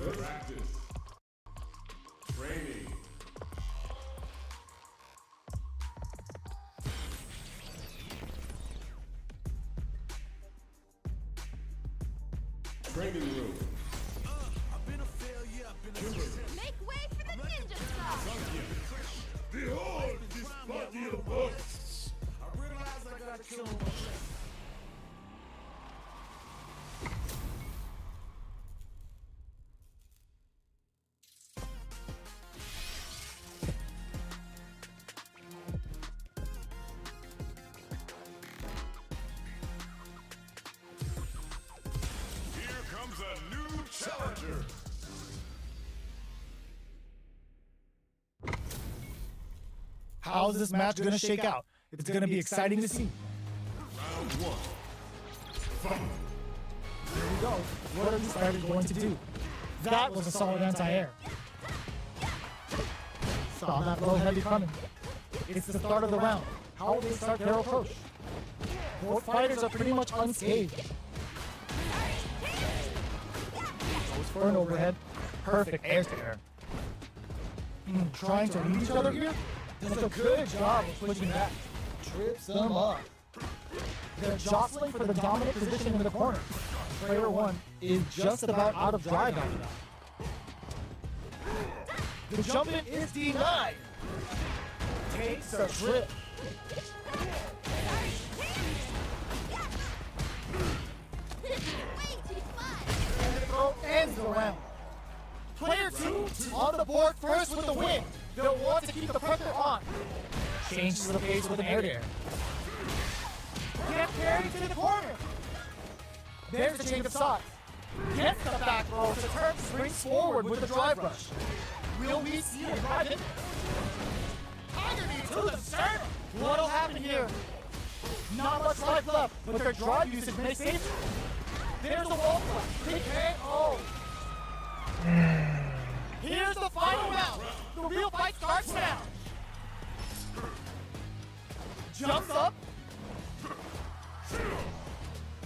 Practice. Training. Training room. Make way for the ninja star! Behold this body of us! I realize I gotta kill him. Here comes a new challenger! How's this match gonna shake out? It's gonna be exciting to see. Round one. Fight! Here we go. What are these fighters going to do? That was a solid anti-air. Saw that low heavy coming. It's the start of the round. How will they start their approach? Both fighters are pretty much unscathed. Goes for an overhead. Perfect air to air. Trying to read each other here? Does a good job of pushing back. Trips them up. They're jostling for the dominant position in the corner. Player one is just about out of drive after that. The jump in is denied. Takes a trip. And the throw ends the round. Player two on the board first with the win. They'll want to keep the pressure on. Changes the pace with an air-to-air. Get carried to the corner. There's the change of sides. Gets the back roll to turn, springs forward with the drive rush. Will we see a drive in? Agony to the sternum. What'll happen here? Not much life left, but their drive usage may save it. There's a wall play. Big hit. Oh. Here's the final round. The real fight starts now. Jumps up.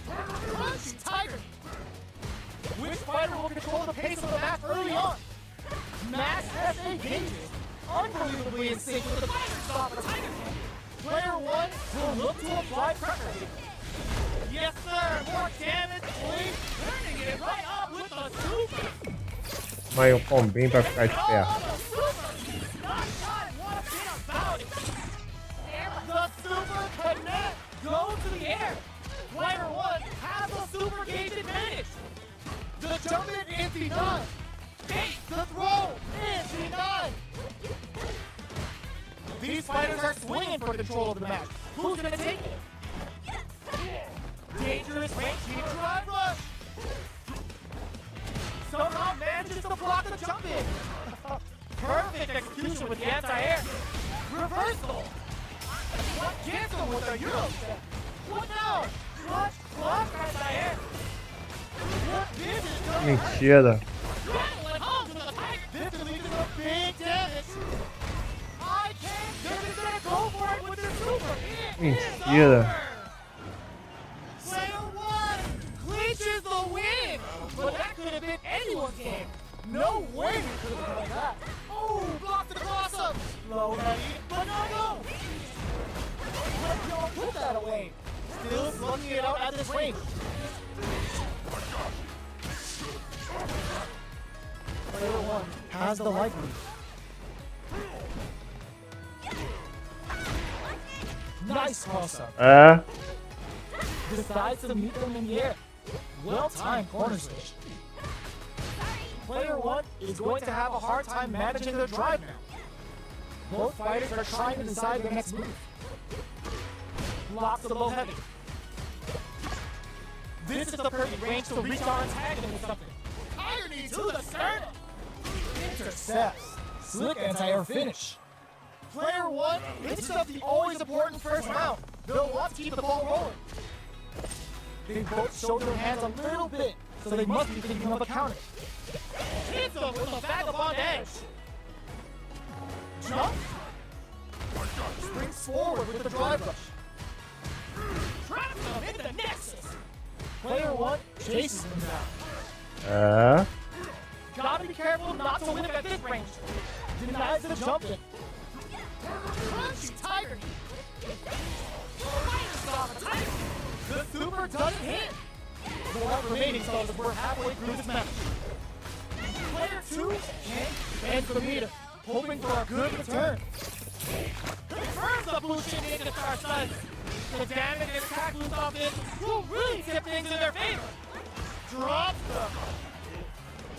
Crunchy tiger. Which fighter will control the pace of the match early on? Max SA gauges. Unbelievably in sync with the fighter stop of Tiger. Player one will look to apply pressure. Yes, sir. More damage, please. Turning it right up with the super. Mas um combinho pra ficar de perto. The super connect goes to the air. Player one has a super gauge advantage. The jump in is denied. The throw is denied. These fighters are swinging for control of the match. Who's gonna take it? Dangerous range drive rush. Somehow manages to block the jump in. Perfect execution with the anti-air. Reversal. What gets him with a Euro step? What now? Clutch, block anti-air. What this is going Mentira. rattling home to the Tiger. This is leading to big damage. I can't. They're just gonna go for it with the super. It is Mentira. over. Player one clinches the win. But that could have been anyone's game. No way we could have done that. Oh, blocked the cross-up. Low heavy, but no. Let y'all put that away. Still slugging it out at this range. Player one has the life lead. Nice cross-up. Decides to meet them in the air. Well-timed corner switch. Player one is going to have a hard time managing their drive now. Both fighters are trying to decide their next move. Blocks the low heavy. This is the perfect range to reach our antagonist with something. Irony to the sternum. Intercepts. Slick anti-air finish. Player one picks up the always important first round. They'll want to keep the ball rolling. They both show their hands a little bit, so they must be thinking of a counter. Hits them with a vagabond edge. Jump. Springs forward with the drive rush. Traps them in the nexus. Player one chases them down. Got Gotta be careful not to whip at this range. Denies the jump in. Crunchy tiger. The super doesn't hit. The left remaining souls as we're halfway through this match. Player 2 ends the meter, hoping for a good return. Confirms the blue shit into star studs. The damage and attack loose off this will really tip things in their favor. Drops them.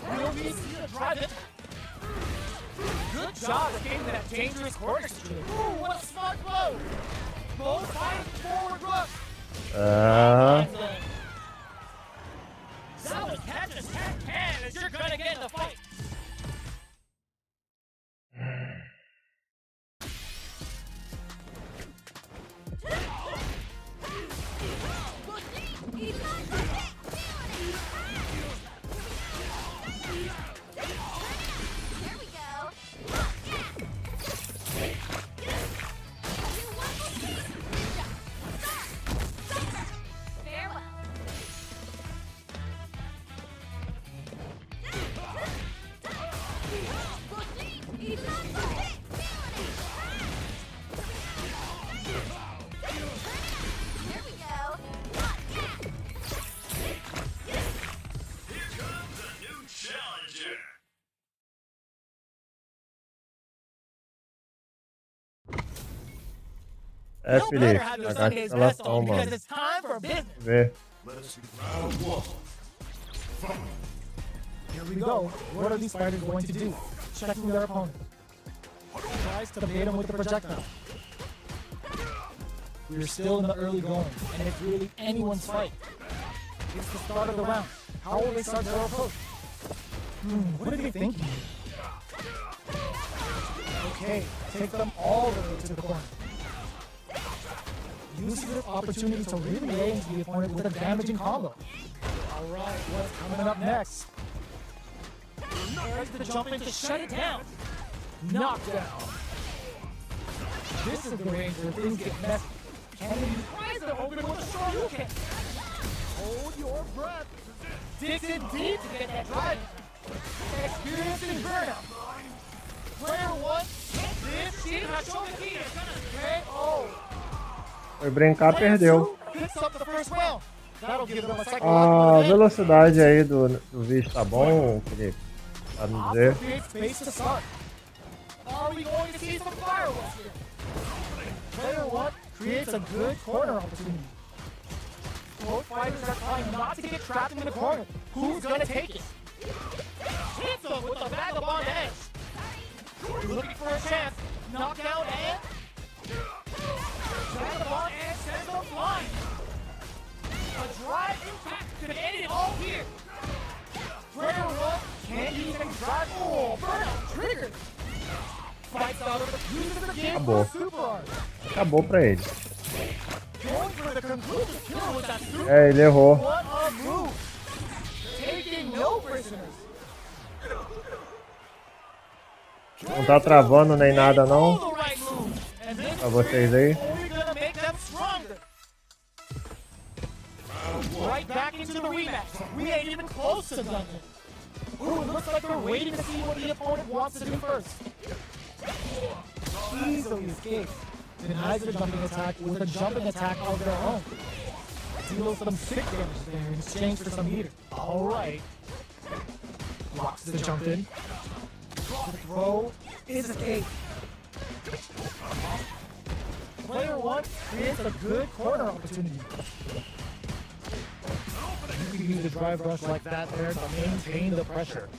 Will we see the drive it? Good job escaping that dangerous corner streak. Ooh, what a smart blow! Both fighting forward rush. That was catch as can as you're gonna get in the fight. Here we go. Farewell. Here we go. Here comes a new challenger. É, No Felipe, better have your a Sunday's ela best on because toma. it's time for business. Vê. Let's see. Round 1. Fight. Here we go. What are these fighters going to do? Checking their opponent. Tries to bait him with the projectile. We're still in the early going, and it's really anyone's fight. It's the start of the round. How will they start their approach? What are they thinking? Okay, take them all the way to the corner. Use this opportunity to really lay into the opponent with a damaging combo. Alright, what's coming up next? Tries to jump in to shut it down. Knockdown. This is the range where things get messy. Kennedy tries to open with a Shoryuken. Hold your breath. Digs in deep to get that drive. Experiencing burnout. Player 1, this shit has shown the key. KO. Foi brincar, perdeu. Picks up the first round. That'll give them a A psychological advantage. velocidade aí do vídeo tá bom, Felipe? Pra me dizer. Creates space to start. Are we going to see some fireworks here? Player 1 creates a good corner opportunity. Both fighters are trying not to get trapped in the corner. Who's gonna take it? Hits them with a vagabond edge. Looking for a chance. Knockdown and... Vagabond edge sends them flying. A drive impact could end it all here. Player 1 can't even drive. Oh, burnout triggered. Fights out of the uses the game for Acabou. super art. Acabou pra ele. Going for the conclusive kill with that super. É, ele errou. What a move. Taking no prisoners. Não tá travando nem nada não. All the right moves. And this Pra vocês aí. only gonna make them stronger. Right back into the rematch. We ain't even close to done it. Ooh, it looks like they're waiting to see what the opponent wants to do first. Easily escapes. Denies the jumping attack with a jumping attack of their own. Deals some sick damage there in exchange for some meter. Alright. Blocks the jump in. The throw is escape. Player 1 creates a good corner opportunity. You can use a drive rush like that there to maintain the pressure.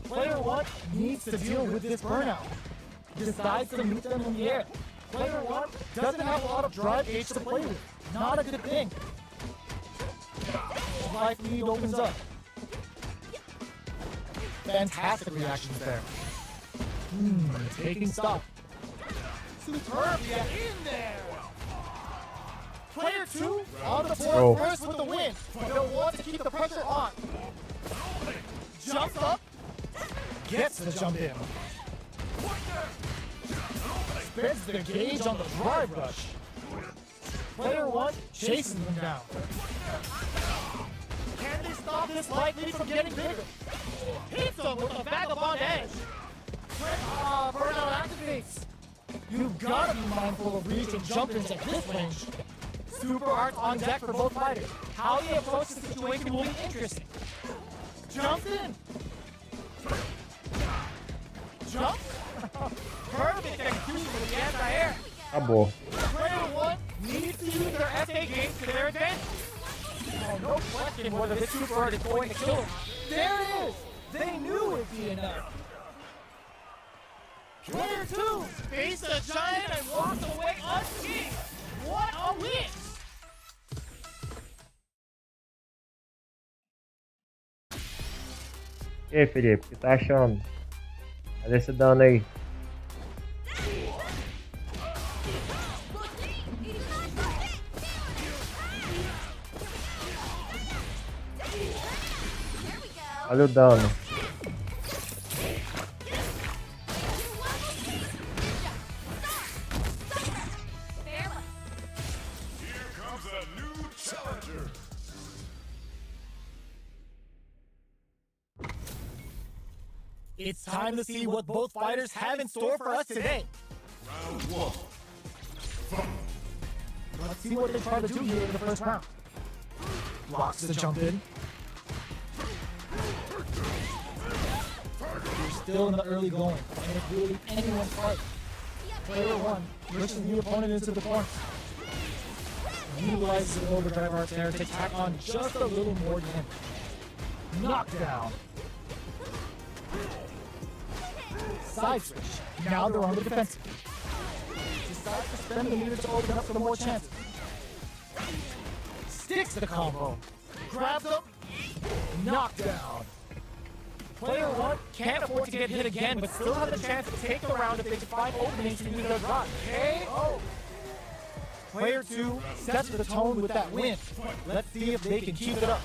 Player 1 needs to deal with this burnout. Decides to meet them in the air. Player 1 doesn't have a lot of drive gauge to play with. Not a good thing. Life lead opens up. Fantastic reactions there. Taking stock. Superb, yeah, in there! Player 2 on the board Oh. first with the win, but they'll want to keep the pressure on. Jumps up, gets the jump in. Spends the gauge on the drive rush. Player 1 chases them down. Can they stop this life lead from getting bigger? Hits him with a vagabond edge. Burnout activates. You gotta be mindful of reach and jump-ins at this range. Super arts on deck for both fighters. How they approach the situation will be interesting. Jumps in. Jump. Perfect execution with the anti-air. Acabou. Player 1 needs to use their SA games to their advantage. Oh, no question whether this super art is going to kill him. There it is. They knew it'd be enough. Player 2 faced a giant and walked away unscathed. What a win! E aí, Felipe, o que tá achando? Olha esse dano aí. Olha o dano. Here comes a new challenger. It's time to see what both fighters have in store for us today. Round 1. Fight. Let's see what they try to do here in the first round. Blocks the jump in. You're still in the early going, and it's really anyone's fight. Player 1 pushes the opponent into the corner. Utilizes the overdrive arts there to tack on just a little more damage. Knockdown. Side switch. Now they're on the defensive. Decides to spend the meter to open up for more chances. Sticks the combo. Grabs him. Knockdown. Player 1 can't afford to get hit again, but still has a chance to take the round if they can find openings to use their drive. KO. Player 2 sets the tone with that win. Let's see if they can keep it up.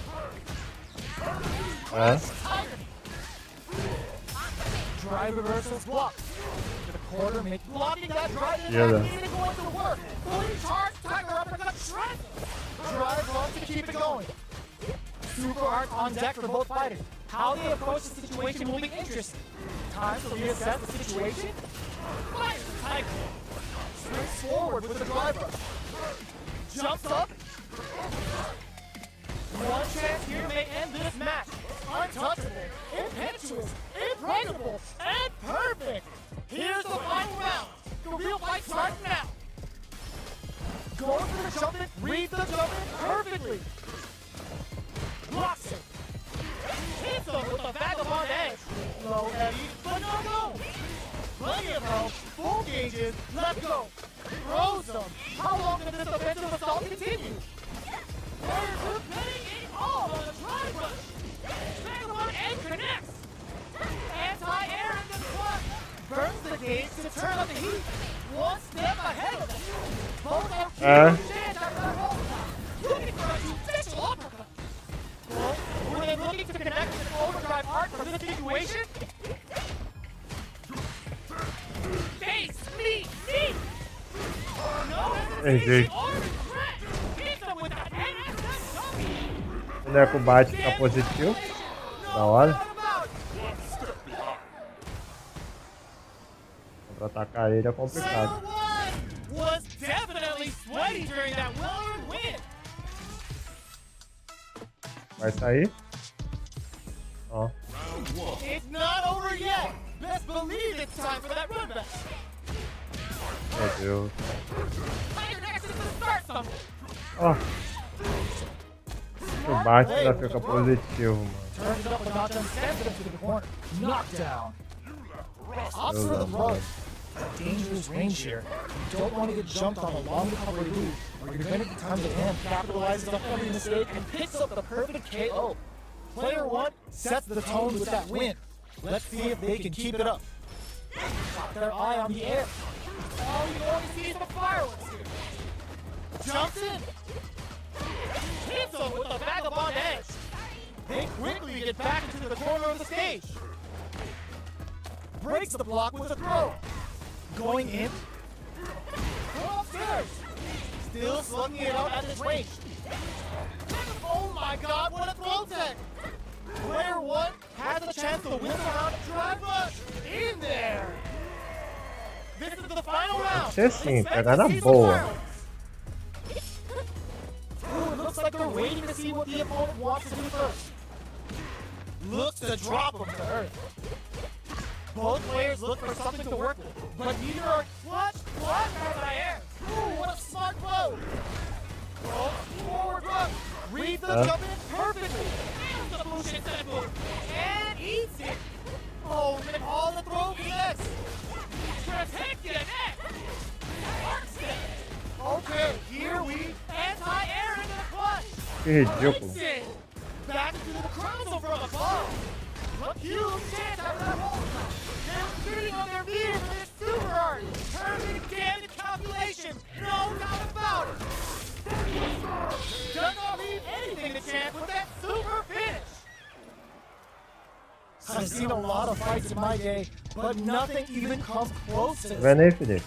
Drive reversals blocked. To the quarter, make blocking that drive is not even going to work. Fully charged tiger uppercut shreds. Drive long to keep it going. Super arts on deck for both fighters. How they approach the situation will be interesting. Time to reassess the situation. Fire the tiger. Swings forward with the drive rush. Jumps up. One chance here may end this match. Untouchable, impetuous, impregnable, and perfect. Here's the final round. The real fight starts now. Goes for the jump in, reads the jump in perfectly. Blocks it. Hits him with a vagabond edge. Low heavy, but no. Plenty of health, full gauges, let go. Throws him. How long can this offensive assault continue? Player 2 putting it all on the drive rush. Vagabond edge connects. Anti-air in the front. Burns the gauge to turn up the heat. One step ahead of them. Both have huge chance at their home. Looking for a judicial uppercut. Well, were they looking to connect with an overdrive arc for this situation? Face me. No hesitation or regret. Hits them with that NSS dummy. O boneco bate, tá positivo. Da hora. Contra-atacar ele é complicado. Was definitely sweaty during that well-earned win. Vai sair? Ó. It's not over yet. Best believe it's time for that run back. Meu Deus. Tiger Nexus to start something. Ó. O bate já fica positivo, mano. Turns it up and knocks them sensitive to the corner. Knockdown. Opts for the run. Dangerous range here. You don't want to get jumped on a long recovery move, or you're going to be timed to him, capitalizes on every mistake, and picks up the perfect KO. Player 1 sets the tone with that win. Let's see if they can keep it up. Got their eye on the air. All you want to see is the fireworks here. Jumps in. Hits him with a vagabond edge. They quickly get back into the corner of the stage. Breaks the block with a throw. Going in. Go upstairs. Still slugging it out at this range. Oh my god, what a throw tech! Player 1 has a chance to win the round of Drive Rush. In there. This is the final round. Ser sim, Expect pegar to na see some boa. violence. Ooh, it looks like they're waiting to see what the opponent wants to do first. Looks to drop him to earth. Both players look for something to work with, but neither are clutch anti-air. Ooh, what a smart blow. Oh, forward run. Reads the jump in perfectly. And the bullshit instead move. And eats it. Oh, and all the throw connects. Protect your neck. Okay, here we anti-air into the clutch. Que ridículo. Takes it. Back into the crowd from above. What huge chance out of that hole. They're sitting on their feet with this super art. Perfect damage calculation. No doubt about it. Does not leave anything to chance with that super finish. I've seen a lot of fights in my day, but nothing even comes close to this. Vendo aí, Felipe?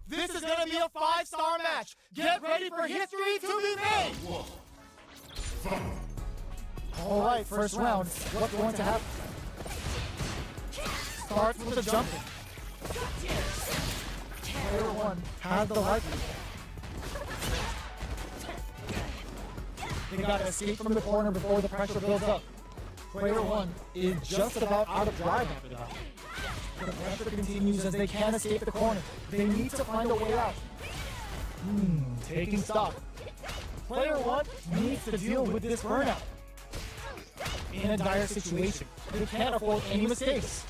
This is gonna be a 5-star match. Get ready for history to be made. All right, first round. What's going to happen? Starts with the jumping. Player 1 has the light. They gotta escape from the corner before the pressure builds up. Player 1 is just about out of drive after that. The pressure continues as they can't escape the corner. They need to find a way out. Taking stock. Player 1 needs to deal with this burnout. In a dire situation, they can't afford any mistakes.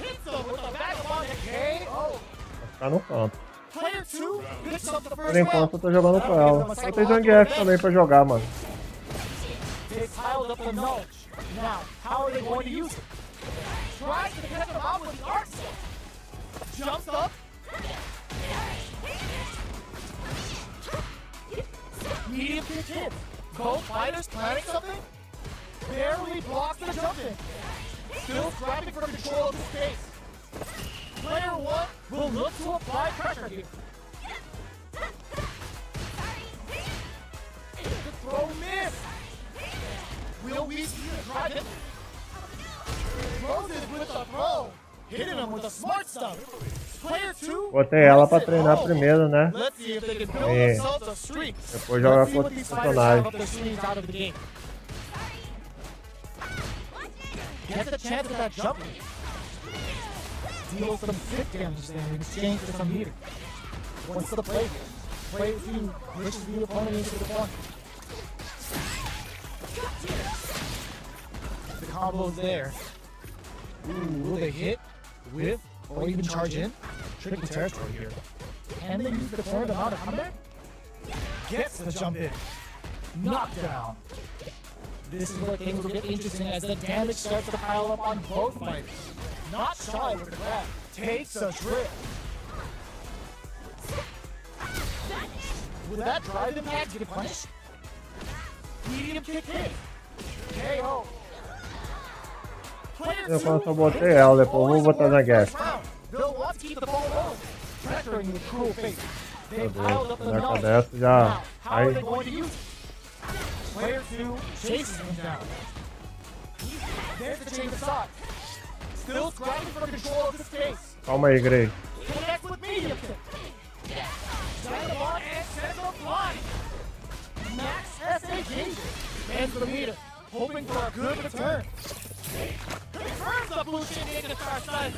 Hits them with a vagabond KO. Vai ficar no canto. Player 2 picks up the Por first enquanto eu round. tô jogando com ela. Só tem Zangief também pra jogar, mano. They piled up the knowledge. Now, how are they going to use it? Tries to catch him out with the arc set. Jumps up. Medium kick hit. Both fighters planning something. Barely blocks the jump in. Still scrapping for control of the space. Player 1 will look to apply pressure here. The throw missed. Will we see the drive hit? Moses with the throw. Hitting him with the smart stuff. Player 2. Botei ela pra treinar primeiro, né? Let's see if they can build E themselves a streak. depois jogar Let's see com what outro these fighters have personagem. up their sleeves out of the game. Gets a chance at that jump. Deals some sick damage there in exchange for some meter. What's the play here? Play to pushes the opponent into the corner. The combo's there. Ooh, will they hit, whiff, or even charge in? Tricky territory here. Can they use the current amount of comeback? Gets the jump in. Knockdown. This is where things will get interesting as the damage starts to pile up on both fighters. Not shy with the grab. Takes a trip. Will that drive impact get punished? Medium kick hit. KO. Eu só botei ela, depois vou botar Zangief. They'll want to keep the ball rolling, pressuring with cruel fate. They piled up the Já knowledge. dessa já Now, how are they sai. going to use it? Player 2 chases him down. There's the change of side. Still scrapping for control of the space. Calma aí, Grey. Connects with medium kick. Dynamon and sends him flying. Max SAG ends the meter, hoping for a good return. Confirms the blue shit into the far side.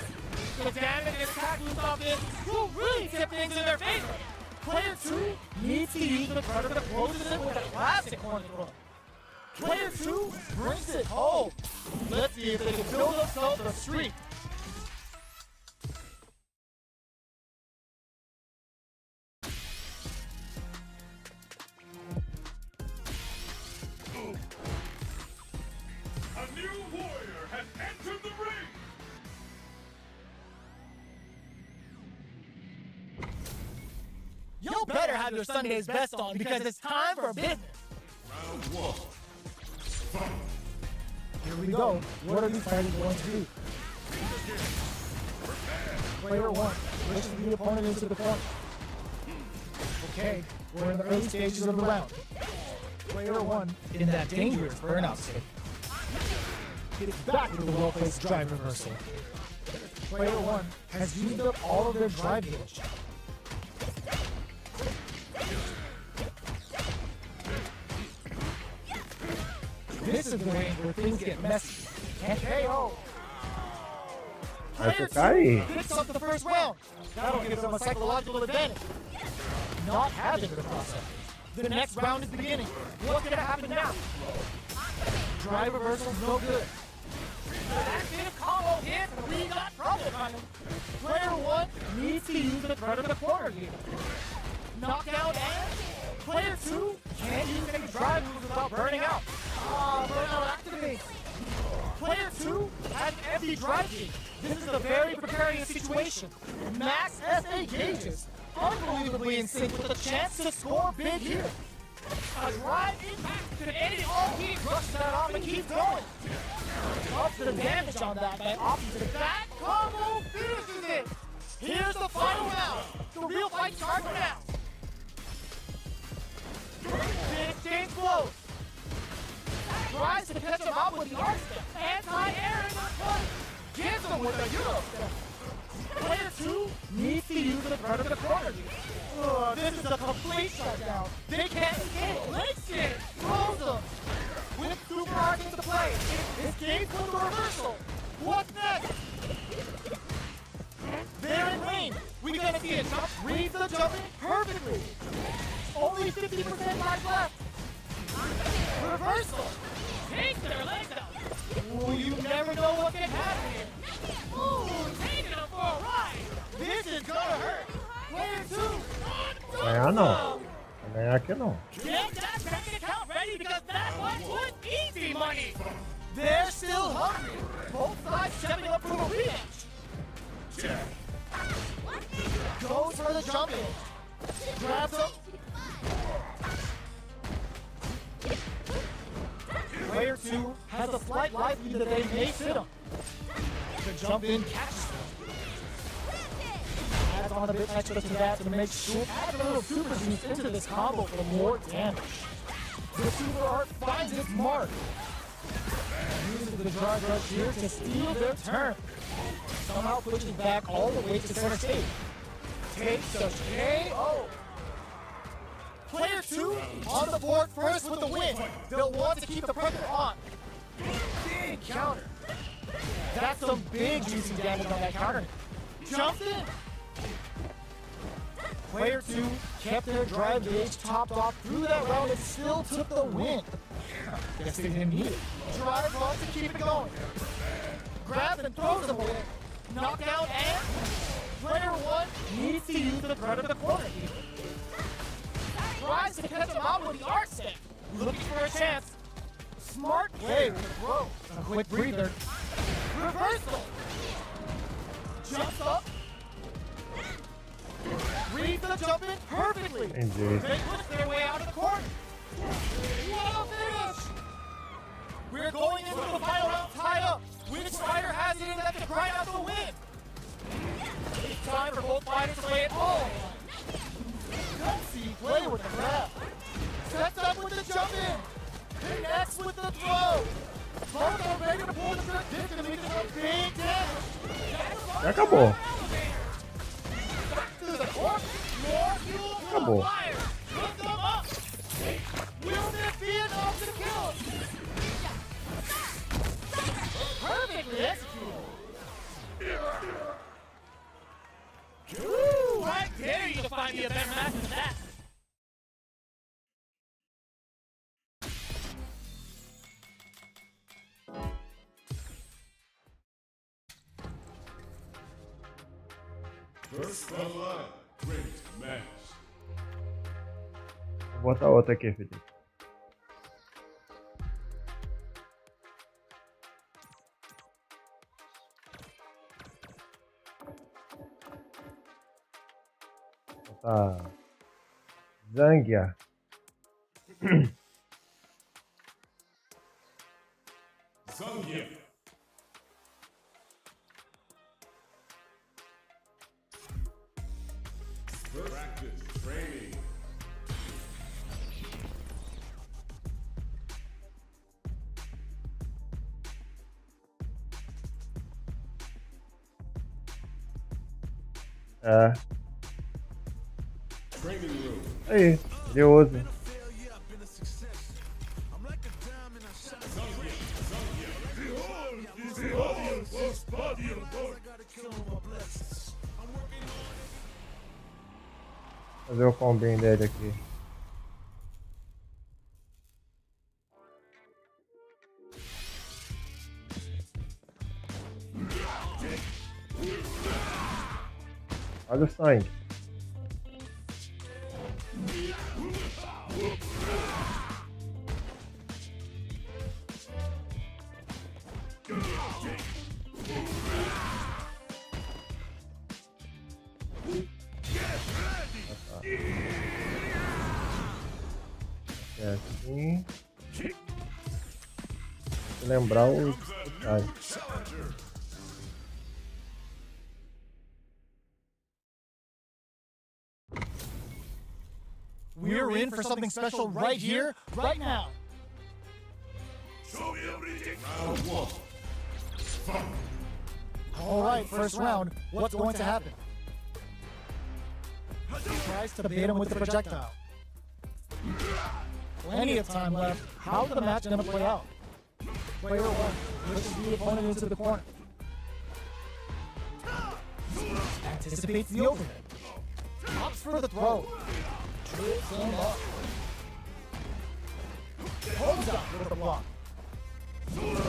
The damage and attack loop of this will really tip things in their favor. Player 2 needs to use the predator that closes it with a classic corner throw. Player 2 brings it home. Let's see if they can build themselves a streak. A new warrior has entered the ring! You better have your Sunday's best on because it's time for business. Round 1. Fight! Here we go. What are these fighters going to do? Player 1 pushes the opponent into the corner. Okay, we're in the early stages of the round. Player 1 in that dangerous burnout state. Gets back with a well-placed drive reversal. Player 1 has used up all of their drive gauge. This is the range where things get messy. And KO. Player 2 picks up the first round. That'll give them a psychological advantage. Not having the process. The next round is beginning. What's gonna happen now? Drive reversal's no good. That big combo hit, and we got trouble coming. Player 1 needs to use the predator corner here. Knockdown and player 2 can't use any drive moves without burning out. Burnout activates. Player 2 has an empty drive gauge. This is a very precarious situation. Max SA gauges. Unbelievably in sync with a chance to score big here. A drive impact could end it all. He rushes that off and keeps going. Ups the damage on that by opting to that combo finishes it. Here's the final round. The real fight starts now. Big exchange blows. Tries to catch him out with the arc step. Anti-air in the front. Gets him with a Euro step. Player 2 needs to use the predator corner. This is a complete shutdown. They can't escape. Links it. Throws them. With super arc into play. Escapes with the reversal. What's next? They're in range. We're gonna see a jump. Reads the jumping perfectly. Only 50% life left. Reversal. Takes their legs out. Ooh, you never know what can happen here. Ooh, taking them for a ride. This is gonna hurt. Player 2. Ganhar não. Vai ganhar aqui não. Get that bank account ready because that one was easy money. They're still hungry. Both sides stepping up for a rematch. Goes for the jump in. Grabs him. Player 2 has a slight life lead that they may sit him. The jump in catches him. Adds on a bit extra to that to make sure. Add a little super juice into this combo for more damage. The super art finds its mark. Uses the drive rush here to steal their turn. Somehow pushes back all the way to center stage. Takes a KO. Player 2 on the board first with the win. They'll want to keep the pressure on. Big counter. That's some big juicy damage on that counter. Jumps in. Player 2 kept their drive gauge topped off through that round and still took the win. Guess they didn't need it. Drive wants to keep it going. Grabs and throws him away. Knockdown and player 1 needs to use the predator corner here. Tries to catch him out with the arc step. Looking for a chance. Smart play with the throw. A quick breather. Reversal. Jumps up. Reads the jump in perfectly. Entendi. They push their way out of the corner. What a finish! We're going into the final round tied up. Which fighter has it in them to grind out the win? It's time for both fighters to lay it all. Gutsy play with the grab. Sets up with the jump in. Connects with the throw. Both are ready to pull the trigger. This is going to be a big damage. Já acabou. Back to the court. More fuel for the fire. Put them up. Will this be enough to kill him? Perfectly executed. Ooh, I dare you to find me a better match than that. First blood. Great match. Vou botar outra aqui, Felipe. Vou botar Zangia. Zangia. Practice training. É. Training room. Aí, curioso. Fazer o combinho dele aqui. Olha o sangue. É assim. Vou lembrar o detalhe. We're in for something special right here, right now. Round one. Fight. All right, first round. What's going to happen? He tries to bait him with the projectile. Plenty of time left. How's the match going to play out? Player one pushes the opponent into the corner. Anticipates the overhead. Opts for the throw. Trips him up. Holds up with the block.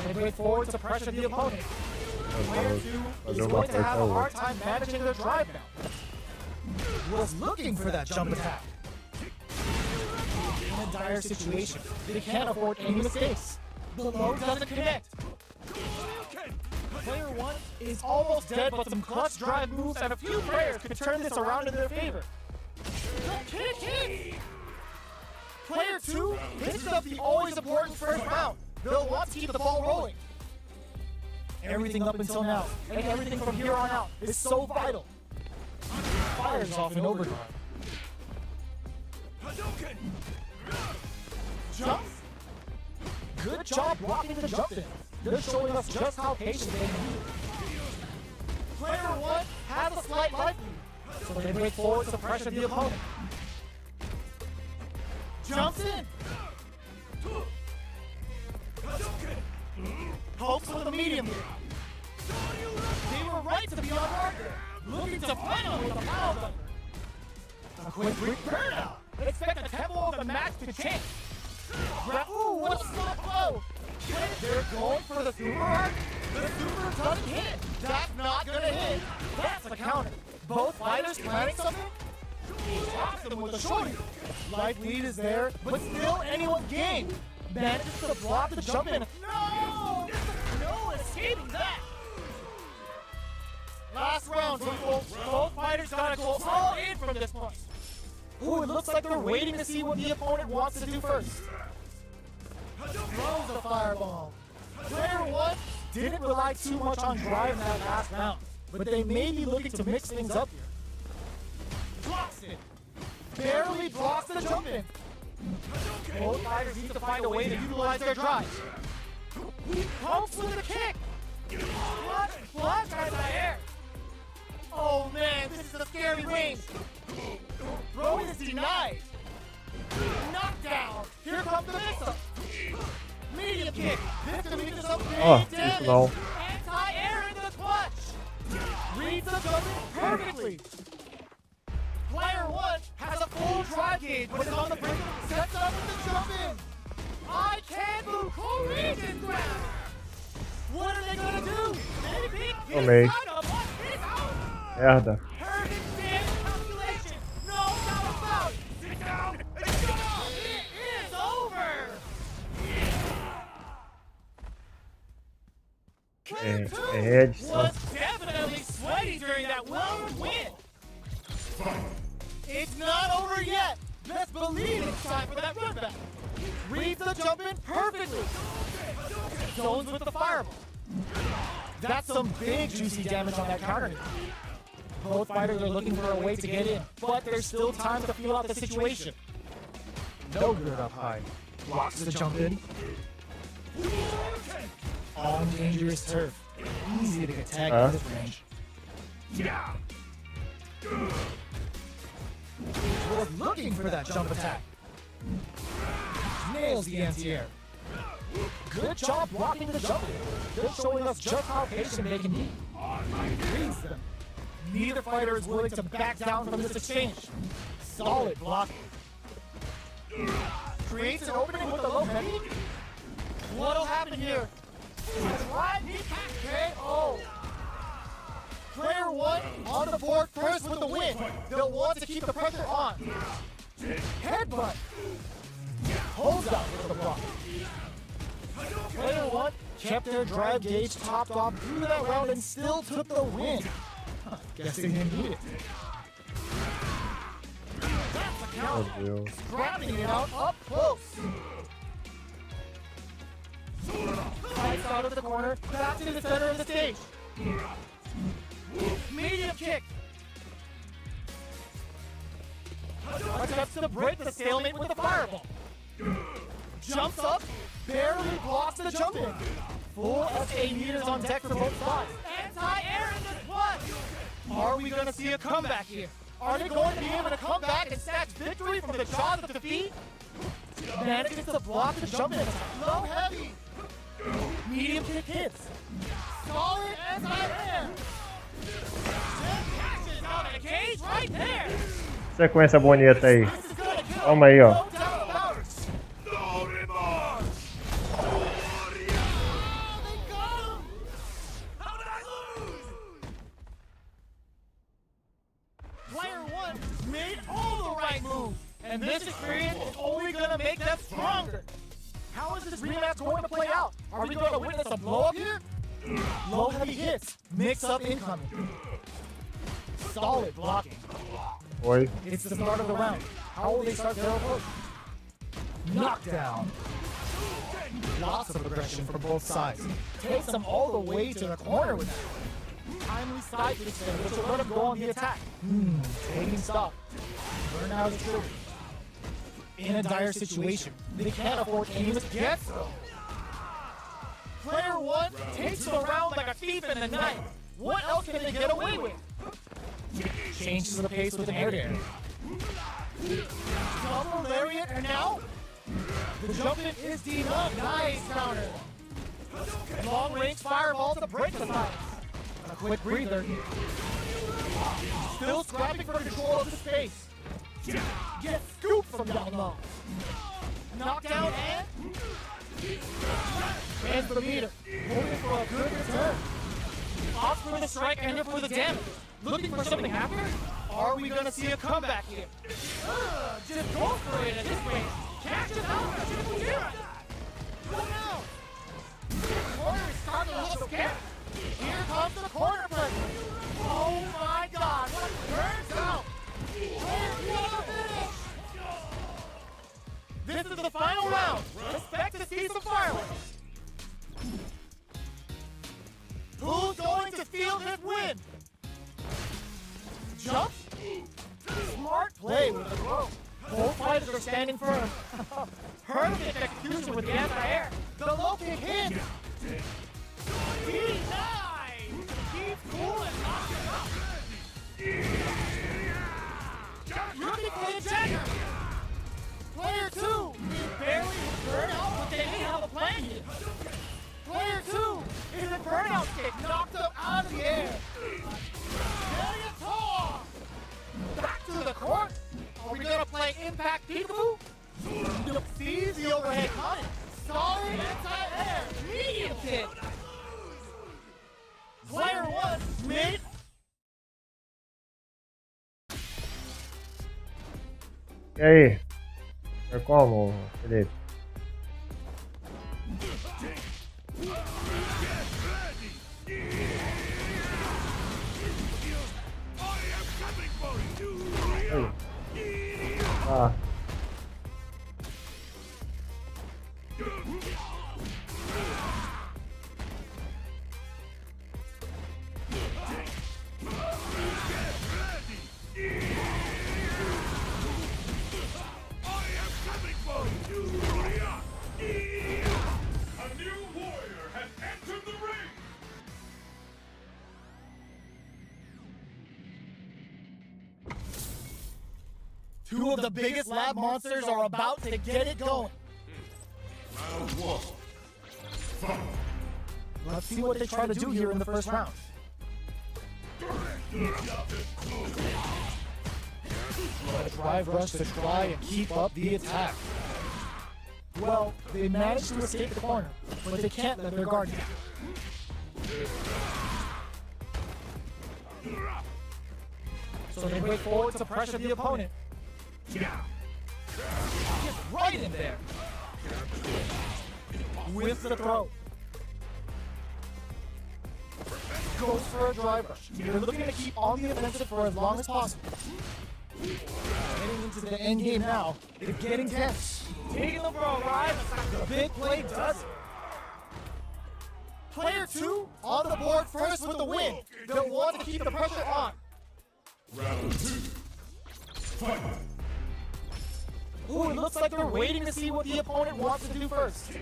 They break forward to pressure the opponent. Player two is going to have a hard time managing their drive now. Was looking for that jump attack. In a dire situation, they can't afford any mistakes. The low doesn't connect. Player one is almost dead, but some clutch drive moves and a few players could turn this around in their favor. The kick! Player two picks up the always important first round. They'll want to keep the ball rolling. Everything up until now, and everything from here on out, is so vital. Fires off in overdrive. Jumps? Good job blocking the jump in. They're showing us just how patient they can be. Player one has a slight life lead, so they break forward to pressure the opponent. Jumps in. Hopes with a medium hit. They were right to be on guard there, looking to final with a foul thunder. A quick burnout. Expect the tempo of the match to change. Ooh, what a slow blow! They're going for the super arc. The super doesn't hit. That's not gonna hit. That's a counter. Both fighters planning something. He drops them with a shorty. Life lead is there, but still anyone's game. Manages to block the jump in. No! No escaping that. Last round, people. Both fighters gotta go all in from this point. Ooh, it looks like they're waiting to see what the opponent wants to do first. Throws the fireball. Player one didn't rely too much on drive in that last round, but they may be looking to mix things up here. Blocks it. Barely blocks the jump in. Both fighters need to find a way to utilize their drive. He pumps with a kick. Flush out of the air. Oh man, this is a scary range. Throw is denied. Knockdown. Here comes the mix-up. Medium kick. This could lead to some big damage. Anti-air into the clutch. Reads the jump in perfectly. Player one has a full drive gauge, but is on the brink. Sets up with the jump in. I can't move. Collision grab. What are they gonna do? Maybe Tomei. Merda. Perfect Player 2 edição. was definitely sweaty during that well-earned win. It's not over yet. Best believe it's time for that run back. Reads the jump in perfectly. Zones with the fireball. That's some big juicy damage on that counter. Both fighters are looking for a way to get in, but there's still time to feel out the situation. No good up high. Blocks the jump in. On dangerous turf. Easy to get tagged in this range. Was looking for that jump attack. Nails the anti-air. Good job blocking the jump in. They're showing us just how patient they can be. Reads them. Neither fighter is willing to back down from this exchange. Solid blocking. Creates an opening with the low heavy. What'll happen here? Right KO. Player 1 on the board first with the win. They'll want to keep the pressure on. Headbutt. Holds out with the block. Player 1 kept their drive gauge topped off through that round and still took the win. Guessing they need it. That's the count. Meu Deus. Grabbing it out up close. Fights out of the corner, back to the center of the stage. Medium kick. Attempts to break the stalemate with the fireball. Jumps up, barely blocks the jump in. Full SA meters on deck for both sides. Anti-air in this one. Are we going to see a comeback here? Are they going to be able to come back and snatch victory from the jaws of defeat? Manages to block the jump in attack. Low heavy. Medium kick hits. Solid anti-air. Catches out of the cage right there. Sequência bonita aí. This is gonna kill. Calma aí, ó. No doubt about it. No remorse. Oh, they got him. How did I lose? Player 1 made all the right moves, and this experience is only gonna make them stronger. How is this rematch going to play out? Are we going to witness a blow-up here? Low heavy hits, mix up incoming. Solid blocking. Foi. It's the start of the round. How will they start their approach? Knockdown. Lots of aggression from both sides. Takes them all the way to the corner with that. Timely side kicks them, which will let them go on the attack. Taking stock. Burnout is true. In a dire situation, they can't afford any misgets. Player 1 takes them around like a thief in the night. What else can they get away with? Changes the pace with an air. Double lariat, and now the jump in is debunked. Nice counter. Long range fireball to break the silence. A quick breather. Still scrapping for control of the space. Get scooped from down low. Knockdown and hands for the meter. Hoping for a good return. Off for the strike and for the damage. Looking for something happier? Are we gonna see a comeback here? Just go for it at this rate. Catch it out. What now? Corner is starting to look scared. Here comes the corner pressure. Oh my God! What turns out? This is the final round. Expect to see some fireworks. Who's going to steal this win? Jump? Smart play with the throw. Both fighters are standing firm. Perfect execution with the anti-air. The low kick hits. Denied. Keep cool and knock it out. Looking for the checker. Player 2 is barely burned out, but they may have a plan here. Player 2 is a burnout kick, knocked up out of the air. Getting it tall. Back to the court. Are we gonna play Impact Peekaboo? Sees the overhead coming. Solid anti-air. Medium kick. Player 1 made. E aí? É como, Felipe? Ah. A new warrior has entered the ring! Two of the biggest lab monsters are about to get it going. Round one. Fight. Let's see what they try to do here in the first round. A drive rush to try and keep up the attack. Well, they managed to escape the corner, but they can't let their guard down. So they break forward to pressure the opponent. Just right in there. With the throw. Goes for a drive rush. They're looking to keep on the offensive for as long as possible. Getting into the end game now. It's getting tense. Taking them for a ride. The big play does it. Player 2 on the board first with the win. They'll want to keep the pressure on. Round two. Fight. Ooh, it looks like they're waiting to see what the opponent wants to do first.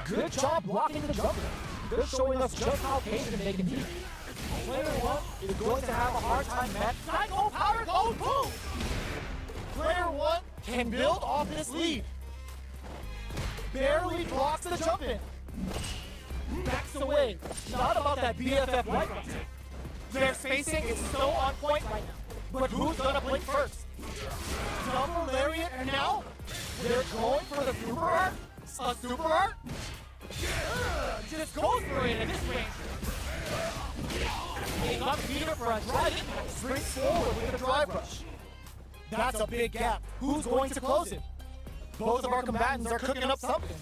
Good job blocking the jumper. They're showing us just how patient they can be. Player 1 is going to have a hard time matching. Psycho power goes boom! Player 1 can build off this lead. Barely blocks the jump in. Backs away. Not about that BFF right now. Their spacing is so on point right now. But who's gonna blink first? Double lariat, and now they're going for the super art? A super art? Just goes for it at this range. They got the beater for a drive impact. Springs forward with a drive rush. That's a big gap. Who's going to close it? Both of our combatants are cooking up something.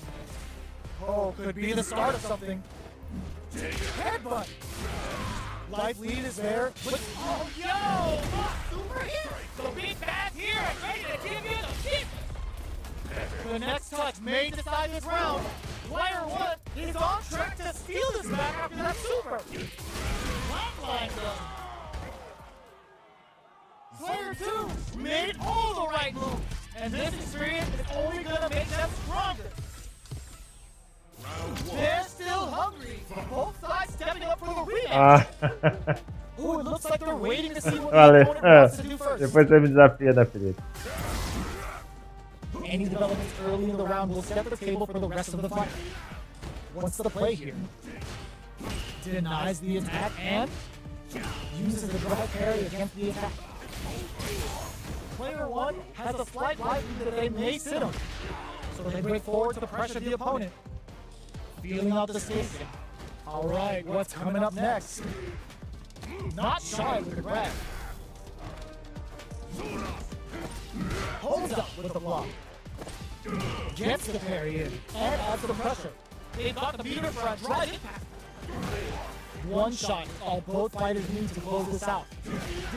Oh, could be the start of something. Headbutt. Life lead is there, but oh yo! Super hit! The big bad here and ready to give you the kick! The next touch may decide this round. Player 1 is on track to steal this back after that super. Flatline does. Player 2 made all the right moves, and this experience is only gonna make them stronger. Round one. They're still hungry. Both sides stepping up for the rematch. Ah. Ooh, it looks like they're waiting to see what the Valeu. opponent wants to do first. Depois você me desafia da Felipe. Any developments early in the round will set the table for the rest of the fight. What's the play here? Denies the attack and uses the drive parry against the attack. Player 1 has a slight life lead that they may sit on, so they break forward to pressure the opponent. Feeling out the space. Alright, what's coming up next? Not shy with the grab. Holds up with the block. Gets the parry in and adds the pressure. They've got the beater for a drive impact. One shot is all both fighters need to close this out.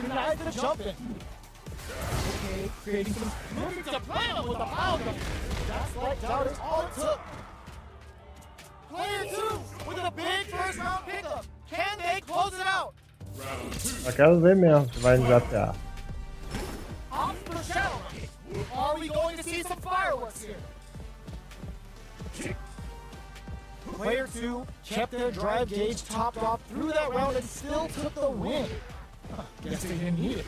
Denies the jump in. Okay, creating some moving to play on with the power. That's like doubt is all it took. Player 2 with a big first round pickup. Can they close it out? Round two. Só quero ver mesmo se vai desafiar. Off the shadow. Are we going to see some fireworks here? Player 2 kept their drive gauge topped off through that round and still took the win. Guess they didn't need it.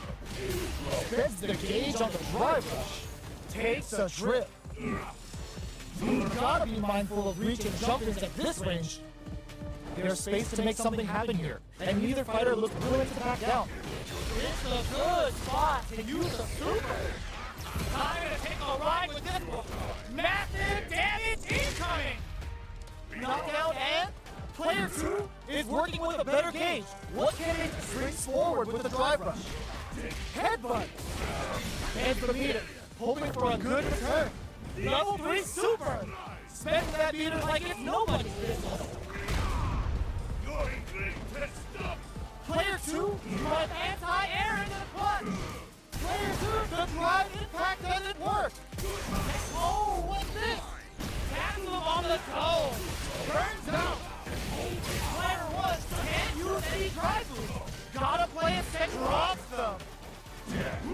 Spends the gauge on the drive rush. Takes a trip. You gotta be mindful of reaching jump-ins at this range. There's space to make something happen here, and neither fighter looks willing to back down. It's a good spot to use the super. Time to take a ride with this one. Massive damage incoming. Knockout and player 2 is working with a better gauge. What can it springs forward with the drive rush? Headbutt. Heads the meter, hoping for a good return. Level 3 super. Spends that meter like it's nobody's business. Your inkling test up. Player 2 drives anti-air into the punch. Player 2, the drive impact doesn't work. Oh, what's this? Tackles him on the toe. Burns out. Player 1 can't use any drive boost. Gotta play it center off them.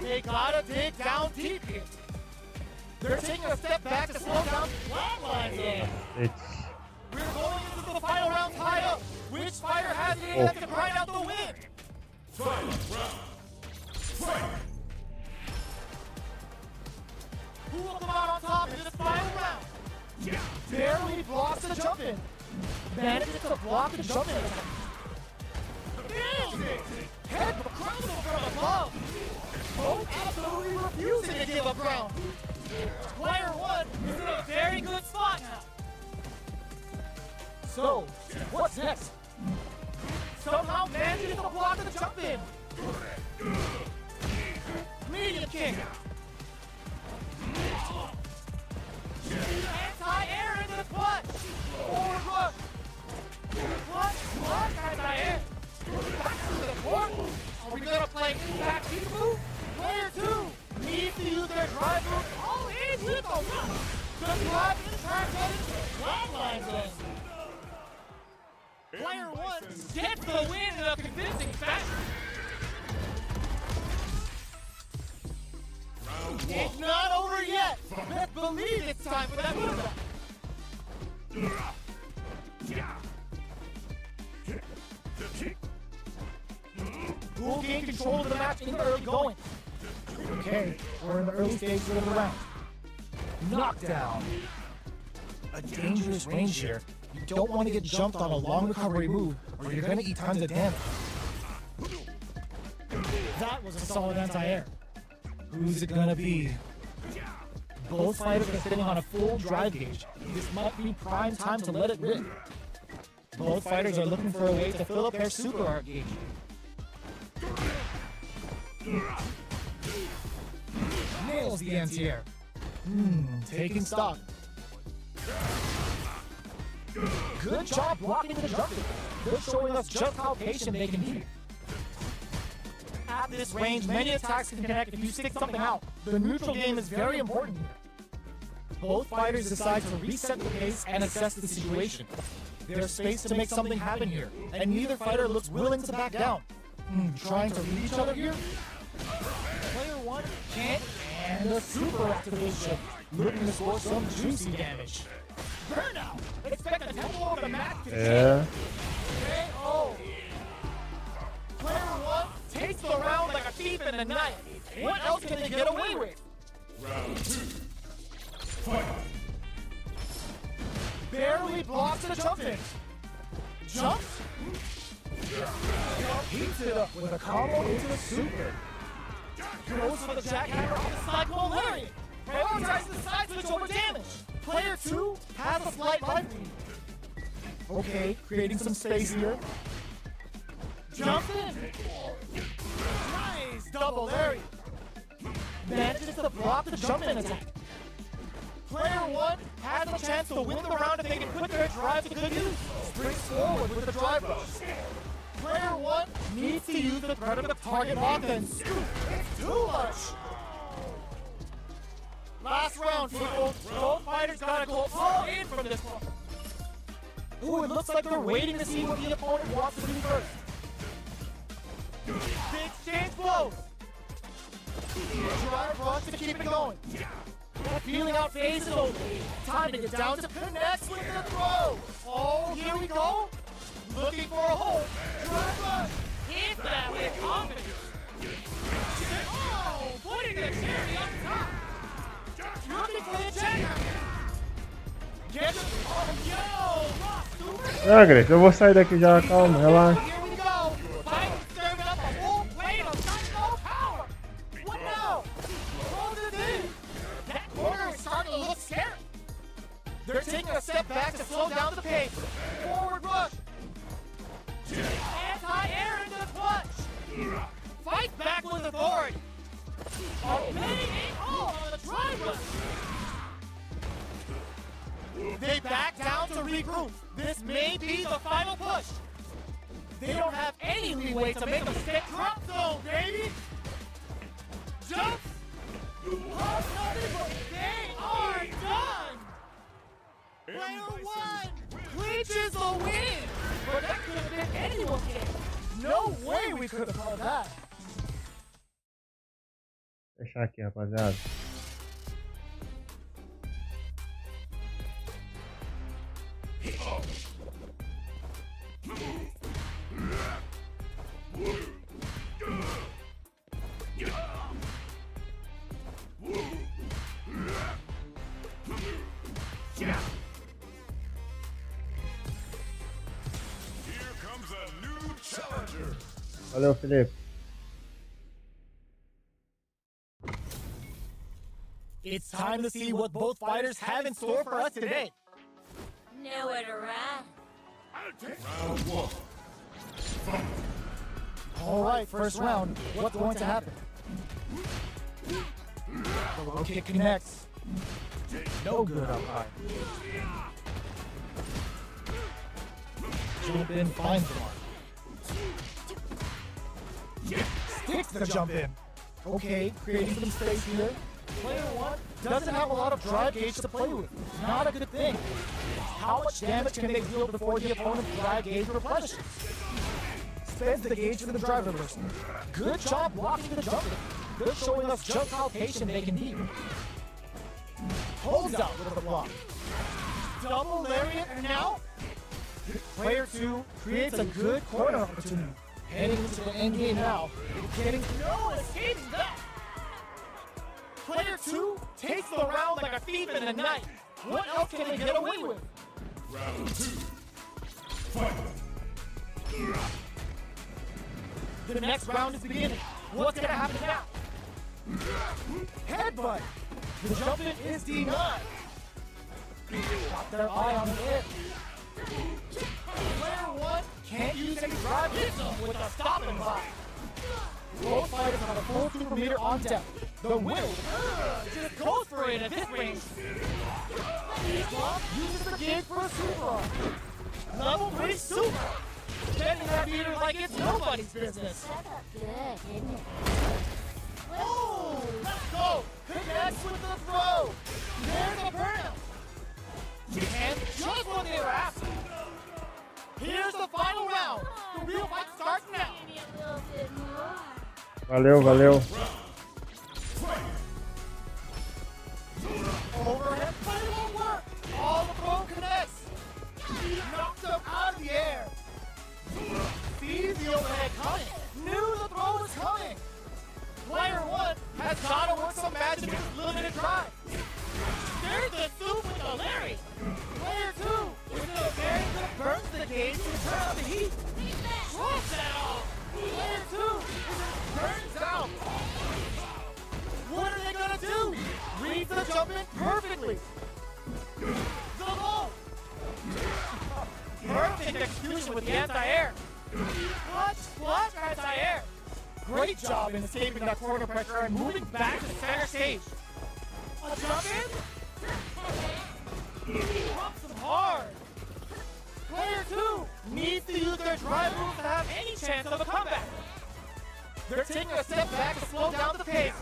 They gotta dig down deep here. They're taking a step back to slow down flatlines in. We're going into the final round tied up. Which fighter has it in to grind out the win? Final round. Fight! Who will come out on top in this final round? Barely blocks the jump in. Manages to block the jump in. Nails it! Head crowns him from above. Both absolutely refusing to give up ground. Player 1 is in a very good spot now. So, what's next? Somehow manages to block the jump in. Medium kick. Anti-air into the clutch. Forward rush. Clutch, anti-air. Back to the court. Are we gonna play back PICPAY? Player 2 needs to use their drive move. All in with the run. The drive impact flatlines in. Player 1 gets the win in a convincing fashion. It's not over yet. Let's believe it's time for that move. Who will gain control of the match in the early going? Okay, we're in the early stages of the round. Knockdown. A dangerous range here. You don't want to get jumped on a long recovery move, or you're going to eat tons of damage. That was a solid anti-air. Who's it going to be? Both fighters are sitting on a full drive gauge. This might be prime time to let it rip. Both fighters are looking for a way to fill up their super art gauge. Nails the anti-air. Taking stock. Good job blocking the jump. They're showing us just how patient they can be. At this range, many attacks can connect if you stick something out. The neutral game is very important here. Both fighters decide to reset the pace and assess the situation. There's space to make something happen here, and neither fighter looks willing to back down. Trying to read each other here? Player 1 can't, and a super activation, looking to score some juicy damage. Burnout! Expect a tempo of the match to Yeah. KO! Player 1 takes the round like a thief in the night. What else can they get away with? Round 2. Fight! Barely blocks the jump in. Jumps? Heats it up with a combo into the super. Goes for the jackhammer on the cyclone lariat. Prioritizes the side switch over damage. Player 2 has a slight life lead. Okay, creating some space here. Jumps in. Nice double lariat. Manages to block the jump in attack. Player 1 has a chance to win the round if they can put their drive to good use. Springs forward with the drive rush. Player 1 needs to use the threat of the target offense. It's too much. Last round, people. Both fighters gotta go all in from this one. Ooh, it looks like they're waiting to see what the opponent wants to do first. Big exchange blows. Drive rush to keep it going. That feeling out phase is over. Time to get down to connects with the throw. Oh, here we go. Looking for a hole. Drive rush. Hit that with confidence. Oh, putting the cherry on top. Looking for the check. Get the... Oh, yo, Ross, Grace, eu vou sair daqui já, calma, relaxa. here we go. Fight serving up a whole plate of dynamo power. What now? Close it in. That corner is starting to look scary. They're taking a step back to slow down the pace. Forward rush. Anti-air into the clutch. Fight back with authority. Getting it all on the drive rush. They back down to regroup. This may be the final push. They don't have any leeway to make a stick drop zone, baby. jumps! Pause nothing, but they are done! Player 1 clinches the win! But that could have been anyone's game. No way we could have called that. Fechar aqui, rapaziada. Here comes a new challenger. Valeu, Felipe. It's time to see what both fighters have in store for us today. Nowhere to run. Round 1. All right, first round. What's going to happen? The low kick connects. No good up high. Jump in, finds the mark. Sticks the jump in. Okay, creating some space here. Player 1 doesn't have a lot of drive gauge to play with. Not a good thing. How much damage can they deal before the opponent's drive gauge replenishes? Spends the gauge in the drive reversal. Good job blocking the jump in. They're showing us just how patient they can be. Holds out with the block. Double lariat, and now player 2 creates a good corner opportunity. Heading into the end game now. Getting no escaping that. Player 2 takes the round like a thief in the night. What else can they get away with? Round 2. Fight. The next round is beginning. What's gonna happen now? Headbutt. The jump in is denied. Got their eye on the hit. Player 1 can't use any drive with a stop and buy. Both fighters have a full super meter on deck. The winner just goes for it at this range. Uses the gauge for a super arm. Level 3 super. Bending that meter like it's nobody's business. That felt good, didn't it? Oh, let's go. Connects with the throw. There's a burnout. And just what they were after. Here's the final round. The real fight starts now. Maybe a little bit more. Valeu, valeu. Overhead, but it won't work. All the throw connects. Knocks them out of the air. Sees the overhead coming. Knew the throw was coming. Player 1 has got to work some magic with his limited drive. There's the soup with the Larry. Player 2 with the very that burns the gauge to turn up the heat. Drops that off. Player 2 burns out. What are they gonna do? Reads the jump in perfectly. The ball. Perfect execution with the anti-air. Clutch anti-air. Great job in escaping that corner pressure and moving back to center stage. A jump in? Drops them hard. Player 2 needs to use their drive moves to have any chance of a comeback. They're taking a step back to slow down the pace.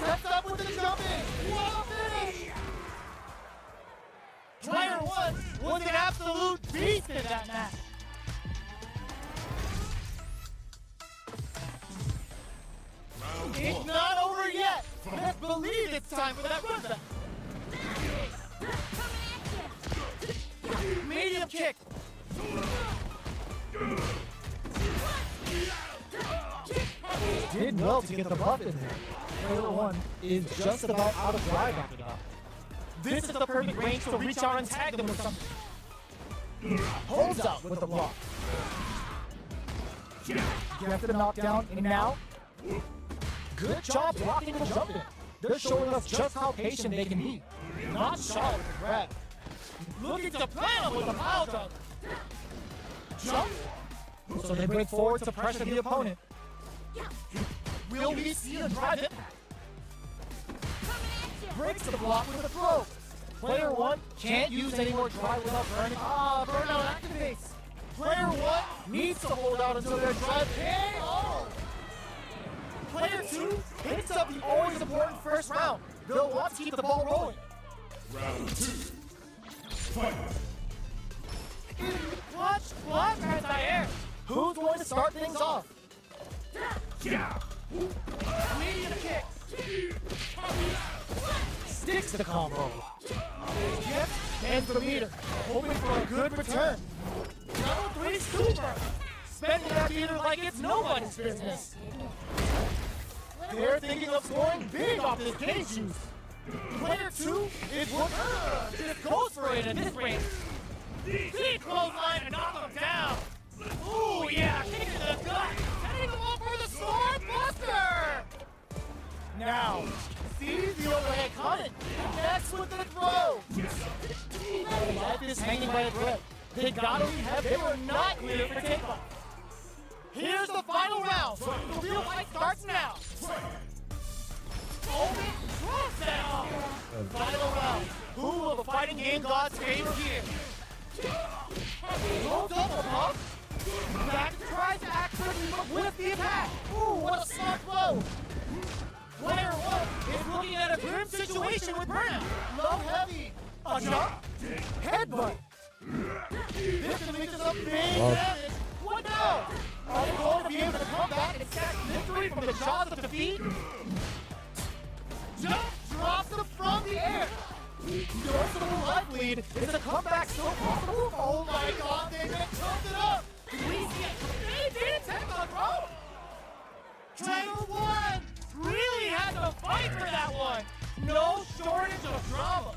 Steps up with the jump in. What a finish! Player 1 was an absolute beast in that match. It's not over yet. Let's believe it's time for that run. Medium kick. Did well to get the buff in there. Player 1 is just about out of drive after that. This is the perfect range to reach out and tag them with something. Holds out with the block. Gets the knockdown, and now, good job blocking the jump in. They're showing us just how patient they can be. Not shy with the grab. Looking to plan with a pile driver. Jump. So they break forward to pressure the opponent. Will we see a drive impact? Breaks the block with a throw. Player 1 can't use any more drive without burning. Burnout activates. Player 1 needs to hold out until their drive KO. Player 2 picks up the always important first round. They'll want to keep the ball rolling. Round 2. Fight. Clutch anti-air. Who's going to start things off? Yeah. Immediate kick. Sticks the combo. Yep, hands the meter, hoping for a good return. Level 3 super. Spending that meter like it's nobody's business. They're thinking of scoring big off this game juice. Player 2 is just goes for it at this range. Big clothesline and knock him down. Ooh, yeah, kick to the gut. Setting him up for the sword buster. Now, sees the overhead coming. Connects with the throw. Life is hanging by a thread. They gotta leave. They were not clear for takeoff. Here's the final round. The real fight starts now. Open drops down. Final round. Who will the fighting game gods favor here? No double pump. Back tries to access with the attack. Ooh, what a smart blow. Player 1 is looking at a grim situation with burnout. Low heavy. A jump. Headbutt. This can lead to some big damage. What now? Are they going to be able to come back and extract victory from the jaws of defeat? Jump drops them from the air. Goes to the life lead. Is a comeback still possible? Oh my god, they just jumped it up. We see it. They didn't take the throw. Player 1 really had to fight for that one. No shortage of drama.